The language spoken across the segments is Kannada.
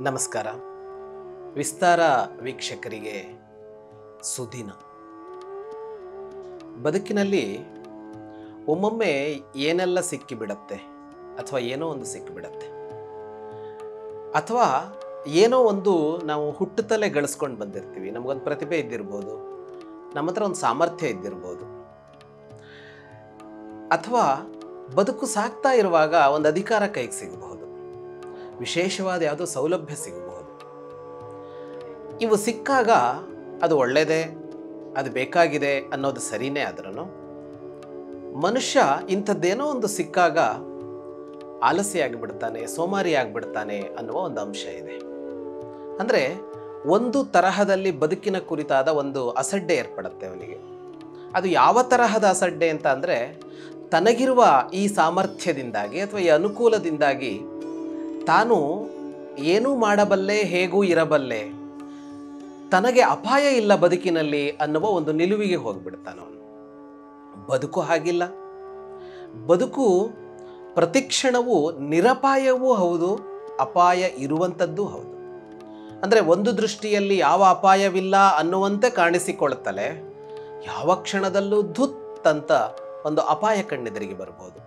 ನಮಸ್ಕಾರ. ವಿಸ್ತಾರ ವೀಕ್ಷಕರಿಗೆ ಸುದಿನ. ಬದುಕಿನಲ್ಲಿ ಒಮ್ಮೊಮ್ಮೆ ಏನೆಲ್ಲ ಸಿಕ್ಕಿಬಿಡತ್ತೆ, ಅಥವಾ ಏನೋ ಒಂದು ಸಿಕ್ಕಿಬಿಡತ್ತೆ, ಅಥವಾ ಏನೋ ಒಂದು ನಾವು ಹುಟ್ಟುತ್ತಲೇ ಗಳಿಸ್ಕೊಂಡು ಬಂದಿರ್ತೀವಿ. ನಮಗೊಂದು ಪ್ರತಿಭೆ ಇದ್ದಿರ್ಬೋದು, ನಮ್ಮ ಹತ್ರ ಒಂದು ಸಾಮರ್ಥ್ಯ ಇದ್ದಿರ್ಬೋದು, ಅಥವಾ ಬದುಕು ಸಾಗ್ತಾ ಇರುವಾಗ ಒಂದು ಅಧಿಕಾರ ಕೈಗೆ ಸಿಗಬಹುದು, ವಿಶೇಷವಾದ ಯಾವುದೋ ಸೌಲಭ್ಯ ಸಿಗಬಹುದು. ಇವು ಸಿಕ್ಕಾಗ ಅದು ಒಳ್ಳೆಯದೇ, ಅದು ಬೇಕಾಗಿದೆ ಅನ್ನೋದು ಸರಿಯೇ. ಆದ್ರೂ ಮನುಷ್ಯ ಇಂಥದ್ದೇನೋ ಒಂದು ಸಿಕ್ಕಾಗ ಆಲಸ್ಯ ಆಗಿಬಿಡ್ತಾನೆ, ಸೋಮಾರಿ ಆಗಿಬಿಡ್ತಾನೆ ಅನ್ನುವ ಒಂದು ಅಂಶ ಇದೆ. ಅಂದರೆ ಒಂದು ತರಹದಲ್ಲಿ ಬದುಕಿನ ಕುರಿತಾದ ಒಂದು ಅಸಡ್ಡೆ ಏರ್ಪಡುತ್ತೆ ಅವನಿಗೆ. ಅದು ಯಾವ ತರಹದ ಅಸಡ್ಡೆ ಅಂತ ಅಂದರೆ, ತನಗಿರುವ ಈ ಸಾಮರ್ಥ್ಯದಿಂದಾಗಿ ಅಥವಾ ಈ ಅನುಕೂಲದಿಂದಾಗಿ ತಾನು ಏನೂ ಮಾಡಬಲ್ಲೆ, ಹೇಗೂ ಇರಬಲ್ಲೆ, ತನಗೆ ಅಪಾಯ ಇಲ್ಲ ಬದುಕಿನಲ್ಲಿ ಅನ್ನುವ ಒಂದು ನಿಲುವಿಗೆ ಹೋಗಿಬಿಡ್ತಾನವನು. ಬದುಕು ಹಾಗಿಲ್ಲ. ಬದುಕು ಪ್ರತಿಕ್ಷಣವೂ ನಿರಪಾಯವೂ ಹೌದು, ಅಪಾಯ ಇರುವಂಥದ್ದೂ ಹೌದು. ಅಂದರೆ ಒಂದು ದೃಷ್ಟಿಯಲ್ಲಿ ಯಾವ ಅಪಾಯವಿಲ್ಲ ಅನ್ನುವಂತೆ ಕಾಣಿಸಿಕೊಳ್ಳುತ್ತಲೇ ಯಾವ ಕ್ಷಣದಲ್ಲೂ ಧುತ್ ಅಂತ ಒಂದು ಅಪಾಯ ಕಣ್ಣೆದುರಿಗೆ ಬರ್ಬೋದು.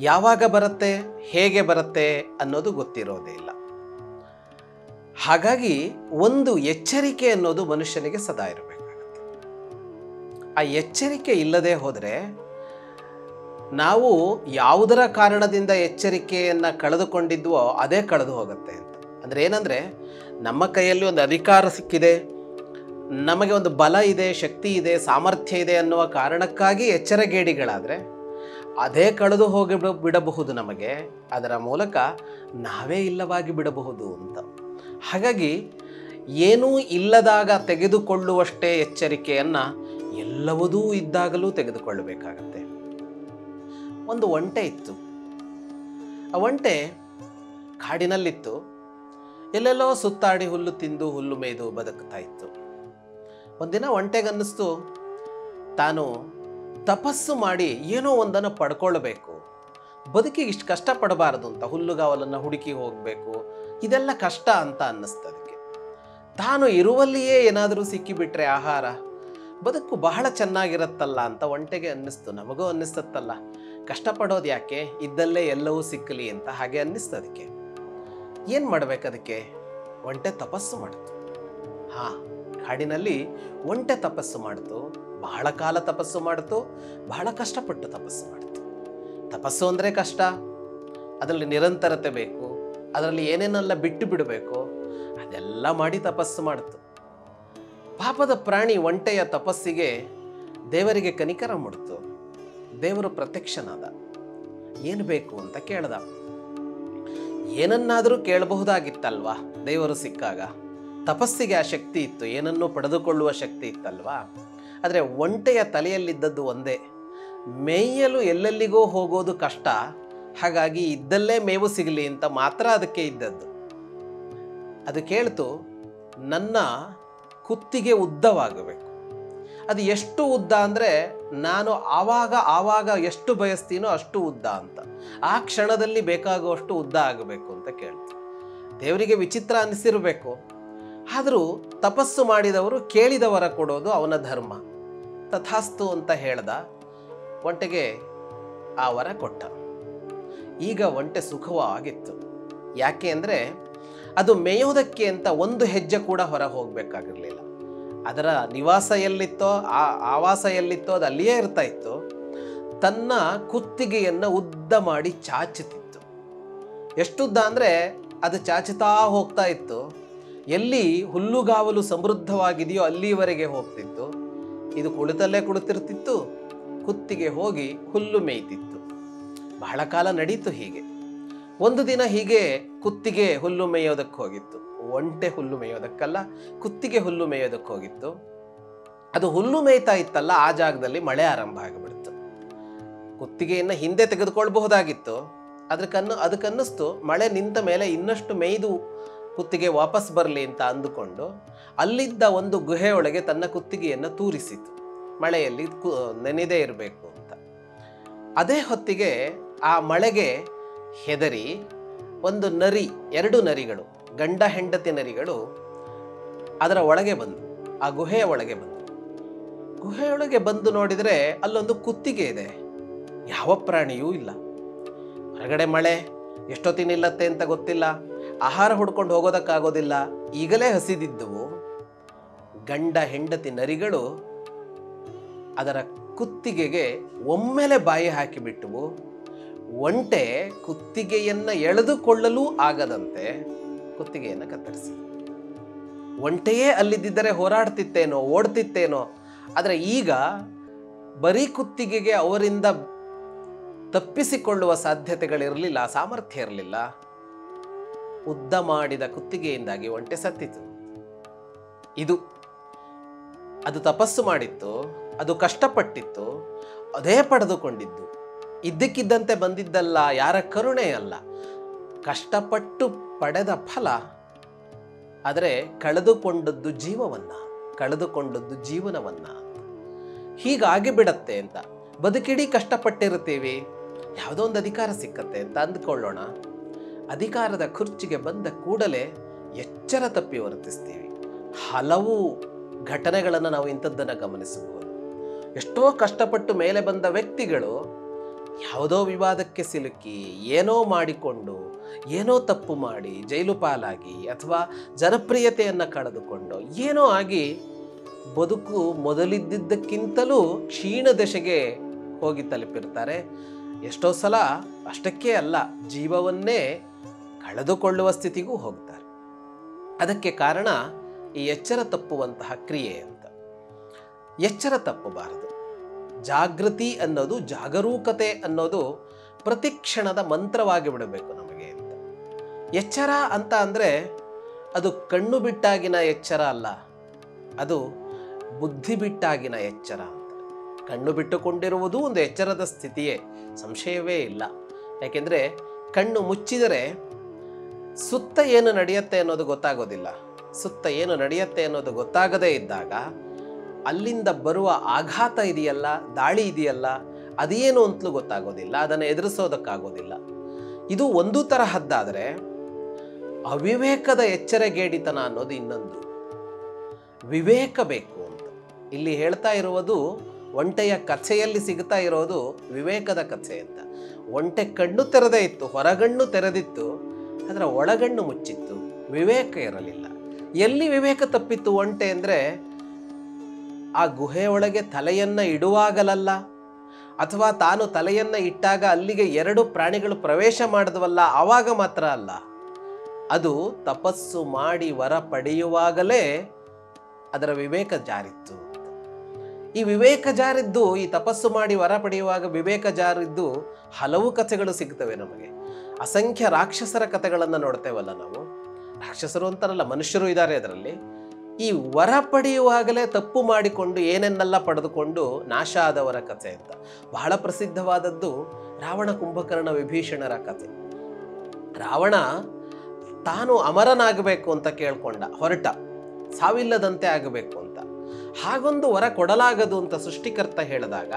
ಯಾವಾಗ ಬರುತ್ತೆ, ಹೇಗೆ ಬರುತ್ತೆ ಅನ್ನೋದು ಗೊತ್ತಿರೋದೇ ಇಲ್ಲ. ಹಾಗಾಗಿ ಒಂದು ಎಚ್ಚರಿಕೆ ಅನ್ನೋದು ಮನುಷ್ಯನಿಗೆ ಸದಾ ಇರಬೇಕಾಗುತ್ತೆ. ಆ ಎಚ್ಚರಿಕೆ ಇಲ್ಲದೆ ಹೋದರೆ ನಾವು ಯಾವುದರ ಕಾರಣದಿಂದ ಎಚ್ಚರಿಕೆಯನ್ನು ಕಳೆದುಕೊಂಡಿದ್ವೋ ಅದೇ ಕಳೆದು ಹೋಗುತ್ತೆ ಅಂತ. ಅಂದರೆ ಏನಂದರೆ, ನಮ್ಮ ಕೈಯಲ್ಲಿ ಒಂದು ಅಧಿಕಾರ ಸಿಕ್ಕಿದೆ, ನಮಗೆ ಒಂದು ಬಲ ಇದೆ, ಶಕ್ತಿ ಇದೆ, ಸಾಮರ್ಥ್ಯ ಇದೆ ಅನ್ನುವ ಕಾರಣಕ್ಕಾಗಿ ಎಚ್ಚರಗೇಡಿಗಳಾದರೆ ಅದೇ ಕಳೆದು ಹೋಗಿ ಬಿಡಬಹುದು ನಮಗೆ. ಅದರ ಮೂಲಕ ನಾವೇ ಇಲ್ಲವಾಗಿ ಬಿಡಬಹುದು ಅಂತ. ಹಾಗಾಗಿ ಏನೂ ಇಲ್ಲದಾಗ ತೆಗೆದುಕೊಳ್ಳುವಷ್ಟೇ ಎಚ್ಚರಿಕೆಯನ್ನು ಎಲ್ಲವುದೂ ಇದ್ದಾಗಲೂ ತೆಗೆದುಕೊಳ್ಳಬೇಕಾಗತ್ತೆ. ಒಂದು ಒಂಟೆ ಇತ್ತು. ಆ ಒಂಟೆ ಕಾಡಿನಲ್ಲಿತ್ತು. ಎಲ್ಲೆಲ್ಲೋ ಸುತ್ತಾಡಿ ಹುಲ್ಲು ತಿಂದು ಹುಲ್ಲು ಮೇಯ್ದು ಬದುಕ್ತಾ ಇತ್ತು. ಒಂದಿನ ಒಂಟೆಗನ್ನಿಸ್ತು, ತಾನು ತಪಸ್ಸು ಮಾಡಿ ಏನೋ ಒಂದನ್ನು ಪಡ್ಕೊಳ್ಬೇಕು, ಬದುಕಿಗೆ ಇಷ್ಟು ಕಷ್ಟಪಡಬಾರದು ಅಂತ. ಹುಲ್ಲುಗಾವಲನ್ನು ಹುಡುಕಿ ಹೋಗಬೇಕು, ಇದೆಲ್ಲ ಕಷ್ಟ ಅಂತ ಅನ್ನಿಸ್ತದಕ್ಕೆ. ತಾನು ಇರುವಲ್ಲಿಯೇ ಏನಾದರೂ ಸಿಕ್ಕಿಬಿಟ್ರೆ ಆಹಾರ, ಬದುಕು ಬಹಳ ಚೆನ್ನಾಗಿರುತ್ತಲ್ಲ ಅಂತ ಒಂಟೆಗೆ ಅನ್ನಿಸ್ತು. ನಮಗೂ ಅನ್ನಿಸ್ತತ್ತಲ್ಲ, ಕಷ್ಟಪಡೋದು ಯಾಕೆ, ಇದ್ದಲ್ಲೇ ಎಲ್ಲವೂ ಸಿಕ್ಕಲಿ ಅಂತ ಹಾಗೆ ಅನ್ನಿಸ್ತದಕ್ಕೆ. ಏನು ಮಾಡಬೇಕು ಅದಕ್ಕೆ? ಒಂಟೆ ತಪಸ್ಸು ಮಾಡಿತು. ಕಾಡಿನಲ್ಲಿ ಒಂಟೆ ತಪಸ್ಸು ಮಾಡಿತು. ಬಹಳ ಕಾಲ ತಪಸ್ಸು ಮಾಡಿತು, ಬಹಳ ಕಷ್ಟಪಟ್ಟು ತಪಸ್ಸು ಮಾಡಿತು. ತಪಸ್ಸು ಅಂದರೆ ಕಷ್ಟ, ಅದರಲ್ಲಿ ನಿರಂತರತೆ ಬೇಕು, ಅದರಲ್ಲಿ ಏನೇನೆಲ್ಲ ಬಿಟ್ಟು ಬಿಡಬೇಕು ಅದೆಲ್ಲ ಮಾಡಿ ತಪಸ್ಸು ಮಾಡಿತು. ಪಾಪದ ಪ್ರಾಣಿ ಒಂಟೆಯ ತಪಸ್ಸಿಗೆ ದೇವರಿಗೆ ಕನಿಕರ ಮೂಡಿತು. ದೇವರು ಪ್ರತ್ಯಕ್ಷನಾದ. ಏನು ಬೇಕು ಅಂತ ಕೇಳ್ದ. ಏನನ್ನಾದರೂ ಕೇಳಬಹುದಾಗಿತ್ತಲ್ವಾ ದೇವರು ಸಿಕ್ಕಾಗ. ತಪಸ್ಸಿಗೆ ಆ ಶಕ್ತಿ ಇತ್ತು, ಏನನ್ನೂ ಪಡೆದುಕೊಳ್ಳುವ ಶಕ್ತಿ ಇತ್ತಲ್ವಾ. ಆದರೆ ಒಂಟೆಯ ತಲೆಯಲ್ಲಿದ್ದದ್ದು ಒಂದೇ, ಮೇಯಲು ಎಲ್ಲೆಲ್ಲಿಗೋ ಹೋಗೋದು ಕಷ್ಟ, ಹಾಗಾಗಿ ಇದ್ದಲ್ಲೇ ಮೇವು ಸಿಗಲಿ ಅಂತ ಮಾತ್ರ ಅದಕ್ಕೆ ಇದ್ದದ್ದು. ಅದು ಕೇಳ್ತು, ನನ್ನ ಕುತ್ತಿಗೆ ಉದ್ದವಾಗಬೇಕು. ಅದು ಎಷ್ಟು ಉದ್ದ ಅಂದರೆ, ನಾನು ಆವಾಗ ಎಷ್ಟು ಬಯಸ್ತೀನೋ ಅಷ್ಟು ಉದ್ದ ಅಂತ. ಆ ಕ್ಷಣದಲ್ಲಿ ಬೇಕಾಗುವಷ್ಟು ಉದ್ದ ಆಗಬೇಕು ಅಂತ ಕೇಳ್ತು. ದೇವರಿಗೆ ವಿಚಿತ್ರ ಅನ್ನಿಸಿರಬೇಕು. ಆದರೂ ತಪಸ್ಸು ಮಾಡಿದವರು ಕೇಳಿದವರ ಕೊಡೋದು ಅವನ ಧರ್ಮ. ತಥಾಸ್ತು ಅಂತ ಹೇಳ್ದ. ಒಂಟೆಗೆ ಆ ವರ ಕೊಟ್ಟ. ಈಗ ಒಂಟೆ ಸುಖವಾಗಿತ್ತು. ಯಾಕೆ ಅಂದರೆ, ಅದು ಮೇಯೋದಕ್ಕೆ ಅಂತ ಒಂದು ಹೆಜ್ಜೆ ಕೂಡ ಹೊರ ಹೋಗಬೇಕಾಗಿರಲಿಲ್ಲ. ಅದರ ನಿವಾಸ ಎಲ್ಲಿತ್ತೋ, ಆವಾಸ ಎಲ್ಲಿತ್ತೋ ಅದು ಅಲ್ಲಿಯೇ ಇರ್ತಾ ಇತ್ತು. ತನ್ನ ಕುತ್ತಿಗೆಯನ್ನು ಉದ್ದ ಮಾಡಿ ಚಾಚುತ್ತಿತ್ತು. ಎಷ್ಟುದ್ದ ಅಂದರೆ, ಅದು ಚಾಚುತ್ತಾ ಹೋಗ್ತಾ ಇತ್ತು. ಎಲ್ಲಿ ಹುಲ್ಲುಗಾವಲು ಸಮೃದ್ಧವಾಗಿದೆಯೋ ಅಲ್ಲಿವರೆಗೆ ಹೋಗ್ತಿತ್ತು. ಇದು ಕುಳಿತಲ್ಲೇ ಕುಳಿತಿರ್ತಿತ್ತು, ಕುತ್ತಿಗೆ ಹೋಗಿ ಹುಲ್ಲು ಮೇಯ್ತಿತ್ತು. ಬಹಳ ಕಾಲ ನಡೀತು ಹೀಗೆ. ಒಂದು ದಿನ ಹೀಗೆ ಕುತ್ತಿಗೆ ಹುಲ್ಲು ಮೇಯೋದಕ್ಕೆ ಹೋಗಿತ್ತು. ಒಂಟೆ ಹುಲ್ಲು ಮೇಯೋದಕ್ಕಲ್ಲ, ಕುತ್ತಿಗೆ ಹುಲ್ಲು ಮೇಯೋದಕ್ಕೆ ಹೋಗಿತ್ತು. ಅದು ಹುಲ್ಲು ಮೇಯ್ತಾ ಇತ್ತಲ್ಲ, ಆ ಜಾಗದಲ್ಲಿ ಮಳೆ ಆರಂಭ ಆಗಿಬಿಡ್ತು. ಕುತ್ತಿಗೆಯನ್ನು ಹಿಂದೆ ತೆಗೆದುಕೊಳ್ಬಹುದಾಗಿತ್ತು. ಅದಕ್ಕನ್ನಿಸ್ತು, ಮಳೆ ನಿಂತ ಮೇಲೆ ಇನ್ನಷ್ಟು ಮೇಯ್ದು ಕುತ್ತಿಗೆ ವಾಪಸ್ ಬರಲಿ ಅಂತ ಅಂದುಕೊಂಡು ಅಲ್ಲಿದ್ದ ಒಂದು ಗುಹೆಯೊಳಗೆ ತನ್ನ ಕುತ್ತಿಗೆಯನ್ನು ತೂರಿಸಿತು, ಮಳೆಯಲ್ಲಿ ನೆನೆದೇ ಇರಬೇಕು ಅಂತ. ಅದೇ ಹೊತ್ತಿಗೆ ಆ ಮಳೆಗೆ ಹೆದರಿ ಒಂದು ನರಿ, ಎರಡು ನರಿಗಳು ಗಂಡ ಹೆಂಡತಿ ನರಿಗಳು ಅದರ ಒಳಗೆ ಬಂದು, ಆ ಗುಹೆಯ ಒಳಗೆ ಬಂದು, ಗುಹೆಯೊಳಗೆ ಬಂದು ನೋಡಿದರೆ ಅಲ್ಲೊಂದು ಕುತ್ತಿಗೆ ಇದೆ. ಯಾವ ಪ್ರಾಣಿಯೂ ಇಲ್ಲ. ಹೊರಗಡೆ ಮಳೆ, ಎಷ್ಟೊತ್ತಿನ ನಿಲ್ಲತ್ತೆ ಅಂತ ಗೊತ್ತಿಲ್ಲ, ಆಹಾರ ಹುಡ್ಕೊಂಡು ಹೋಗೋದಕ್ಕಾಗೋದಿಲ್ಲ, ಈಗಲೇ ಹಸಿದಿದ್ದವು. ಗಂಡ ಹೆಂಡತಿ ನರಿಗಳು ಅದರ ಕುತ್ತಿಗೆಗೆ ಒಮ್ಮೆಲೆ ಬಾಯಿ ಹಾಕಿಬಿಟ್ಟವು. ಒಂಟೆ ಕುತ್ತಿಗೆಯನ್ನು ಎಳೆದುಕೊಳ್ಳಲೂ ಆಗದಂತೆ ಕುತ್ತಿಗೆಯನ್ನು ಕತ್ತರಿಸಿ. ಒಂಟೆಯೇ ಅಲ್ಲಿದ್ದರೆ ಹೋರಾಡ್ತಿತ್ತೇನೋ, ಓಡ್ತಿತ್ತೇನೋ. ಆದರೆ ಈಗ ಬರೀ ಕುತ್ತಿಗೆಗೆ ಅವರಿಂದ ತಪ್ಪಿಸಿಕೊಳ್ಳುವ ಸಾಧ್ಯತೆಗಳಿರಲಿಲ್ಲ, ಸಾಮರ್ಥ್ಯ ಇರಲಿಲ್ಲ. ಉದ್ದ ಮಾಡಿದ ಕುತ್ತಿಗೆಯಿಂದಾಗಿ ಒಂಟೆ ಸತ್ತಿತು. ಅದು ತಪಸ್ಸು ಮಾಡಿತ್ತು, ಅದು ಕಷ್ಟಪಟ್ಟಿತ್ತು, ಅದೇ ಪಡೆದುಕೊಂಡಿದ್ದು. ಇದ್ದಕ್ಕಿದ್ದಂತೆ ಬಂದಿದ್ದಲ್ಲ, ಯಾರ ಕರುಣೆ ಅಲ್ಲ, ಕಷ್ಟಪಟ್ಟು ಪಡೆದ ಫಲ. ಆದರೆ ಕಳೆದುಕೊಂಡದ್ದು ಜೀವನವನ್ನ. ಹೀಗಾಗಿ ಬಿಡತ್ತೆ ಅಂತ. ಬದುಕಿಡೀ ಕಷ್ಟಪಟ್ಟಿರ್ತೀವಿ, ಯಾವುದೋ ಒಂದು ಅಧಿಕಾರ ಸಿಕ್ಕತ್ತೆ ಅಂತ ಅಂದ್ಕೊಳ್ಳೋಣ. ಅಧಿಕಾರದ ಕುರ್ಚಿಗೆ ಬಂದ ಕೂಡಲೇ ಎಚ್ಚರ ತಪ್ಪಿ ವರ್ತಿಸ್ತೀವಿ. ಹಲವು ಘಟನೆಗಳನ್ನು ನಾವು ಇಂಥದ್ದನ್ನು ಗಮನಿಸಬಹುದು. ಎಷ್ಟೋ ಕಷ್ಟಪಟ್ಟು ಮೇಲೆ ಬಂದ ವ್ಯಕ್ತಿಗಳು ಯಾವುದೋ ವಿವಾದಕ್ಕೆ ಸಿಲುಕಿ, ಏನೋ ಮಾಡಿಕೊಂಡು, ಏನೋ ತಪ್ಪು ಮಾಡಿ ಜೈಲು ಪಾಲಾಗಿ, ಅಥವಾ ಜನಪ್ರಿಯತೆಯನ್ನು ಕಳೆದುಕೊಂಡು, ಏನೋ ಆಗಿ ಬದುಕು ಮೊದಲಿದ್ದಕ್ಕಿಂತಲೂ ಕ್ಷೀಣ ದಶೆಗೆ ಹೋಗಿ ತಲುಪಿರ್ತಾರೆ. ಎಷ್ಟೋ ಸಲ ಅಷ್ಟಕ್ಕೆ ಅಲ್ಲ, ಜೀವವನ್ನೇ ಕಳೆದುಕೊಳ್ಳುವ ಸ್ಥಿತಿಗೂ ಹೋಗ್ತಾರೆ. ಅದಕ್ಕೆ ಕಾರಣ ಈ ಎಚ್ಚರ ತಪ್ಪುವಂತಹ ಕ್ರಿಯೆ ಅಂತ. ಎಚ್ಚರ ತಪ್ಪಬಾರದು. ಜಾಗೃತಿ ಅನ್ನೋದು, ಜಾಗರೂಕತೆ ಅನ್ನೋದು ಪ್ರತಿಕ್ಷಣದ ಮಂತ್ರವಾಗಿ ಬಿಡಬೇಕು ನಮಗೆ ಅಂತ. ಎಚ್ಚರ ಅಂತ ಅಂದರೆ ಅದು ಕಣ್ಣು ಬಿಟ್ಟಾಗಿನ ಎಚ್ಚರ ಅಲ್ಲ, ಅದು ಬುದ್ಧಿ ಬಿಟ್ಟಾಗಿನ ಎಚ್ಚರ ಅಂತ. ಕಣ್ಣು ಬಿಟ್ಟುಕೊಂಡಿರುವುದು ಒಂದು ಎಚ್ಚರದ ಸ್ಥಿತಿಯೇ, ಸಂಶಯವೇ ಇಲ್ಲ. ಯಾಕೆಂದರೆ ಕಣ್ಣು ಮುಚ್ಚಿದರೆ ಸುತ್ತ ಏನು ನಡೆಯುತ್ತೆ ಅನ್ನೋದು ಗೊತ್ತಾಗೋದಿಲ್ಲ. ಸುತ್ತ ಏನು ನಡೆಯುತ್ತೆ ಅನ್ನೋದು ಗೊತ್ತಾಗದೇ ಇದ್ದಾಗ ಅಲ್ಲಿಂದ ಬರುವ ಆಘಾತ ಇದೆಯಲ್ಲ, ದಾಳಿ ಇದೆಯಲ್ಲ, ಅದೇನು ಅಂತಲೂ ಗೊತ್ತಾಗೋದಿಲ್ಲ, ಅದನ್ನು ಎದುರಿಸೋದಕ್ಕಾಗೋದಿಲ್ಲ. ಇದು ಒಂದು ತರಹದ್ದಾದರೆ ಅವಿವೇಕದ ಎಚ್ಚರಗೇಡಿತನ ಅನ್ನೋದು ಇನ್ನೊಂದು. ವಿವೇಕ ಬೇಕು ಅಂತ ಇಲ್ಲಿ ಹೇಳ್ತಾ ಇರುವುದು. ಒಂಟೆಯ ಕಥೆಯಲ್ಲಿ ಸಿಗ್ತಾ ಇರೋದು ವಿವೇಕದ ಕಥೆ ಅಂತ. ಒಂಟೆ ಕಣ್ಣು ತೆರೆದೇ ಇತ್ತು, ಹೊರಗಣ್ಣು ತೆರೆದಿತ್ತು, ಅದರ ಒಳಗಣ್ಣು ಮುಚ್ಚಿತ್ತು, ವಿವೇಕ ಇರಲಿಲ್ಲ. ಎಲ್ಲಿ ವಿವೇಕ ತಪ್ಪಿತ್ತು ಒಂಟೆ ಅಂದರೆ, ಆ ಗುಹೆಯೊಳಗೆ ತಲೆಯನ್ನು ಇಡುವಾಗಲಲ್ಲ, ಅಥವಾ ತಾನು ತಲೆಯನ್ನು ಇಟ್ಟಾಗ ಅಲ್ಲಿಗೆ ಎರಡು ಪ್ರಾಣಿಗಳು ಪ್ರವೇಶ ಮಾಡಿದ್ವಲ್ಲ ಆವಾಗ ಮಾತ್ರ ಅಲ್ಲ, ಅದು ತಪಸ್ಸು ಮಾಡಿ ವರ ಪಡೆಯುವಾಗಲೇ ಅದರ ವಿವೇಕ ಜಾರಿತ್ತು. ಈ ವಿವೇಕ ಜಾರಿದ್ದು, ಈ ತಪಸ್ಸು ಮಾಡಿ ವರ ಪಡೆಯುವಾಗ ವಿವೇಕ ಜಾರಿದ್ದು ಹಲವು ಕಥೆಗಳು ಸಿಗ್ತವೆ ನಮಗೆ. ಅಸಂಖ್ಯ ರಾಕ್ಷಸರ ಕಥೆಗಳನ್ನು ನೋಡ್ತೇವಲ್ಲ ನಾವು. ರಾಕ್ಷಸರು ಅಂತಾರಲ್ಲ, ಮನುಷ್ಯರು ಇದ್ದಾರೆ ಅದರಲ್ಲಿ. ಈ ವರ ಪಡೆಯುವಾಗಲೇ ತಪ್ಪು ಮಾಡಿಕೊಂಡು ಏನೆನ್ನೆಲ್ಲ ಪಡೆದುಕೊಂಡು ನಾಶ ಆದವರ ಕಥೆ ಅಂತ. ಬಹಳ ಪ್ರಸಿದ್ಧವಾದದ್ದು ರಾವಣ ಕುಂಭಕರ್ಣ ವಿಭೀಷಣರ ಕಥೆ. ರಾವಣ ತಾನು ಅಮರನಾಗಬೇಕು ಅಂತ ಕೇಳ್ಕೊಂಡ, ಹೊರಟ, ಸಾವಿಲ್ಲದಂತೆ ಆಗಬೇಕು ಅಂತ. ಹಾಗೊಂದು ವರ ಕೊಡಲಾಗದು ಅಂತ ಸೃಷ್ಟಿಕರ್ತ ಹೇಳಿದಾಗ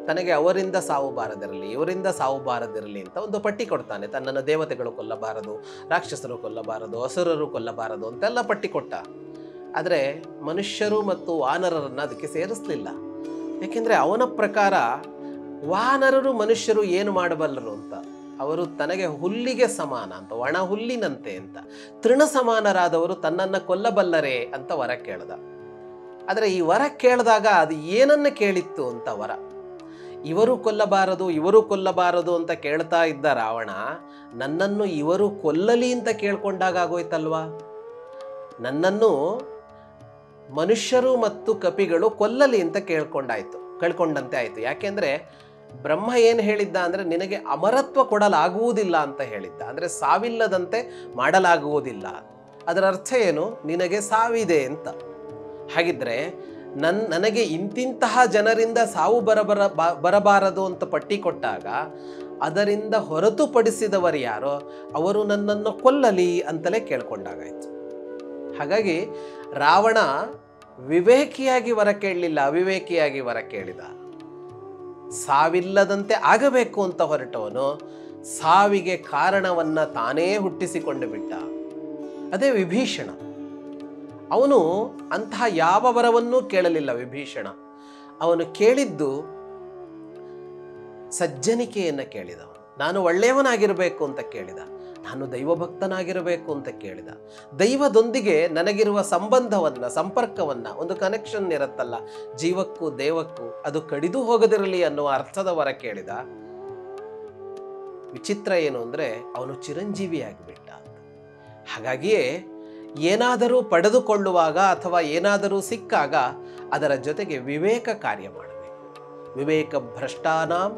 ತನಗೆ ಅವರಿಂದ ಸಾವು ಬಾರದಿರಲಿ, ಇವರಿಂದ ಸಾವು ಬಾರದಿರಲಿ ಅಂತ ಒಂದು ಪಟ್ಟಿ ಕೊಡ್ತಾನೆ. ತನ್ನನ್ನು ದೇವತೆಗಳು ಕೊಲ್ಲಬಾರದು, ರಾಕ್ಷಸರು ಕೊಲ್ಲಬಾರದು, ಅಸುರರು ಕೊಲ್ಲಬಾರದು ಅಂತೆಲ್ಲ ಪಟ್ಟಿ ಕೊಟ್ಟ. ಆದರೆ ಮನುಷ್ಯರು ಮತ್ತು ವಾನರರನ್ನು ಅದಕ್ಕೆ ಸೇರಿಸಲಿಲ್ಲ. ಏಕೆಂದರೆ ಅವನ ಪ್ರಕಾರ ವಾನರರು ಮನುಷ್ಯರು ಏನು ಮಾಡಬಲ್ಲರು ಅಂತ. ಅವರು ತನಗೆ ಹುಲ್ಲಿಗೆ ಸಮಾನ ಅಂತ, ಒಣ ಹುಲ್ಲಿನಂತೆ ಅಂತ. ತೃಣ ಸಮಾನರಾದವರು ತನ್ನನ್ನು ಕೊಲ್ಲಬಲ್ಲರೇ ಅಂತ ವರ ಕೇಳ್ದ. ಆದರೆ ಈ ವರ ಕೇಳಿದಾಗ ಅದು ಏನನ್ನು ಕೇಳಿತ್ತು ಅಂತ ವರ. ಇವರು ಕೊಲ್ಲಬಾರದು, ಇವರು ಕೊಲ್ಲಬಾರದು ಅಂತ ಕೇಳ್ತಾ ಇದ್ದ ರಾವಣ ನನ್ನನ್ನು ಇವರು ಕೊಲ್ಲಲಿ ಅಂತ ಕೇಳ್ಕೊಂಡಾಗ ಆಗೋಯ್ತಲ್ವಾ. ನನ್ನನ್ನು ಮನುಷ್ಯರು ಮತ್ತು ಕಪಿಗಳು ಕೊಲ್ಲಲಿ ಅಂತ ಕೇಳ್ಕೊಂಡಂತೆ ಆಯಿತು. ಯಾಕೆಂದರೆ ಬ್ರಹ್ಮ ಏನು ಹೇಳಿದ್ದ ಅಂದರೆ, ನಿನಗೆ ಅಮರತ್ವ ಕೊಡಲಾಗುವುದಿಲ್ಲ ಅಂತ ಹೇಳಿದ್ದ. ಅಂದರೆ ಸಾವಿಲ್ಲದಂತೆ ಮಾಡಲಾಗುವುದಿಲ್ಲ. ಅದರ ಅರ್ಥ ಏನು? ನಿನಗೆ ಸಾವಿದೆ ಅಂತ. ಹಾಗಿದ್ರೆ ನನಗೆ ಇಂತಿಂತಹ ಜನರಿಂದ ಸಾವು ಬರಬಾರದು ಅಂತ ಪಟ್ಟಿ ಕೊಟ್ಟಾಗ ಅದರಿಂದ ಹೊರತುಪಡಿಸಿದವರು ಯಾರೋ ಅವರು ನನ್ನನ್ನು ಕೊಲ್ಲಲಿ ಅಂತಲೇ ಕೇಳ್ಕೊಂಡಾಗಾಯ್ತು. ಹಾಗಾಗಿ ರಾವಣ ವಿವೇಕಿಯಾಗಿ ವರ ಕೇಳಲಿಲ್ಲ, ಅವಿವೇಕಿಯಾಗಿ ವರ ಕೇಳಿದ. ಸಾವಿಲ್ಲದಂತೆ ಆಗಬೇಕು ಅಂತ ಹೊರಟವನು ಸಾವಿಗೆ ಕಾರಣವನ್ನ ತಾನೇ ಹುಟ್ಟಿಸಿಕೊಂಡು ಬಿಟ್ಟ. ಅದೇ ವಿಭೀಷಣ. ಅವನು ಅಂತಹ ಯಾವ ವರವನ್ನೂ ಕೇಳಲಿಲ್ಲ. ವಿಭೀಷಣ ಅವನು ಕೇಳಿದ್ದು ಸಜ್ಜನಿಕೆಯನ್ನು ಕೇಳಿದವನು. ನಾನು ಒಳ್ಳೆಯವನಾಗಿರಬೇಕು ಅಂತ ಕೇಳಿದ. ನಾನು ದೈವಭಕ್ತನಾಗಿರಬೇಕು ಅಂತ ಕೇಳಿದ. ದೈವದೊಂದಿಗೆ ನನಗಿರುವ ಸಂಬಂಧವನ್ನು, ಸಂಪರ್ಕವನ್ನು, ಒಂದು ಕನೆಕ್ಷನ್ ಇರುತ್ತಲ್ಲ ಜೀವಕ್ಕೂ ದೇವಕ್ಕೂ, ಅದು ಕಡಿದು ಹೋಗದಿರಲಿ ಅನ್ನುವ ಅರ್ಥದ ವರ ಕೇಳಿದ. ವಿಚಿತ್ರ ಏನು ಅಂದರೆ ಅವನು ಚಿರಂಜೀವಿಯಾಗಿಬಿಟ್ಟ ಅಂತ. ಹಾಗಾಗಿಯೇ ಏನಾದರೂ ಪಡೆದುಕೊಳ್ಳುವಾಗ ಅಥವಾ ಏನಾದರೂ ಸಿಕ್ಕಾಗ ಅದರ ಜೊತೆಗೆ ವಿವೇಕ ಕಾರ್ಯ ಮಾಡಬೇಕು. ವಿವೇಕ ಭ್ರಷ್ಟಾನಾಂ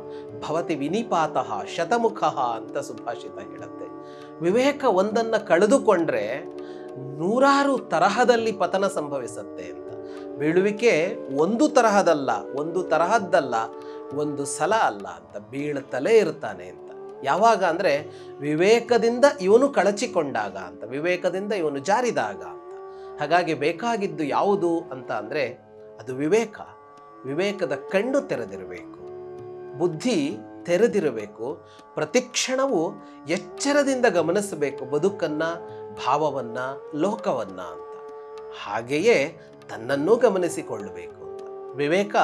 ಭವತಿ ವಿನಿಪಾತಃ ಶತಮುಖಃ ಅಂತ ಸುಭಾಷಿತ ಹೇಳುತ್ತೆ. ವಿವೇಕ ಒಂದನ್ನು ಕಳೆದುಕೊಂಡ್ರೆ ನೂರಾರು ತರಹದಲ್ಲಿ ಪತನ ಸಂಭವಿಸುತ್ತೆ ಅಂತ. ಬೀಳುವಿಕೆ ಒಂದು ತರಹದ್ದಲ್ಲ, ಒಂದು ಸಲ ಅಲ್ಲ ಅಂತ, ಬೀಳುತ್ತಲೇ ಇರ್ತಾನೆ ಅಂತ. ಯಾವಾಗ ಅಂದರೆ ವಿವೇಕದಿಂದ ಇವನು ಕಳಚಿಕೊಂಡಾಗ ಅಂತ, ವಿವೇಕದಿಂದ ಇವನು ಜಾರಿದಾಗ ಅಂತ. ಹಾಗಾಗಿ ಬೇಕಾಗಿದ್ದು ಯಾವುದು ಅಂತ ಅಂದರೆ ಅದು ವಿವೇಕ. ವಿವೇಕದ ಕಣ್ಣು ತೆರೆದಿರಬೇಕು, ಬುದ್ಧಿ ತೆರೆದಿರಬೇಕು. ಪ್ರತಿಕ್ಷಣವೂ ಎಚ್ಚರದಿಂದ ಗಮನಿಸಬೇಕು ಬದುಕನ್ನು, ಭಾವವನ್ನು, ಲೋಕವನ್ನು ಅಂತ. ಹಾಗೆಯೇ ತನ್ನನ್ನೂ ಗಮನಿಸಿಕೊಳ್ಳಬೇಕು ಅಂತ. ವಿವೇಕ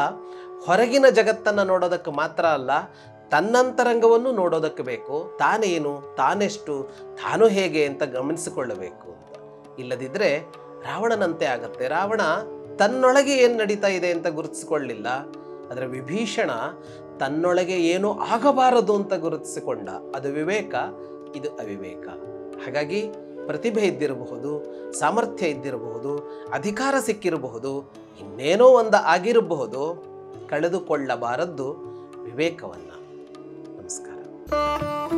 ಹೊರಗಿನ ಜಗತ್ತನ್ನು ನೋಡೋದಕ್ಕೆ ಮಾತ್ರ ಅಲ್ಲ, ತನ್ನಂತರಂಗವನ್ನು ನೋಡೋದಕ್ಕೆ ಬೇಕು. ತಾನೇನು, ತಾನೆಷ್ಟು, ತಾನು ಹೇಗೆ ಅಂತ ಗಮನಿಸಿಕೊಳ್ಳಬೇಕು ಅಂತ. ಇಲ್ಲದಿದ್ದರೆ ರಾವಣನಂತೆ ಆಗತ್ತೆ. ರಾವಣ ತನ್ನೊಳಗೆ ಏನು ನಡೀತಾ ಇದೆ ಅಂತ ಗುರುತಿಸಿಕೊಳ್ಳಿಲ್ಲ. ಆದರೆ ವಿಭೀಷಣ ತನ್ನೊಳಗೆ ಏನೂ ಆಗಬಾರದು ಅಂತ ಗುರುತಿಸಿಕೊಂಡ. ಅದು ವಿವೇಕ, ಇದು ಅವಿವೇಕ. ಹಾಗಾಗಿ ಪ್ರತಿಭೆ ಇದ್ದಿರಬಹುದು, ಸಾಮರ್ಥ್ಯ ಇದ್ದಿರಬಹುದು, ಅಧಿಕಾರ ಸಿಕ್ಕಿರಬಹುದು, ಇನ್ನೇನೋ ಒಂದು ಆಗಿರಬಹುದು. ಕಳೆದುಕೊಳ್ಳಬಾರದ್ದು ವಿವೇಕವನ್ನು. ನಮಸ್ಕಾರ.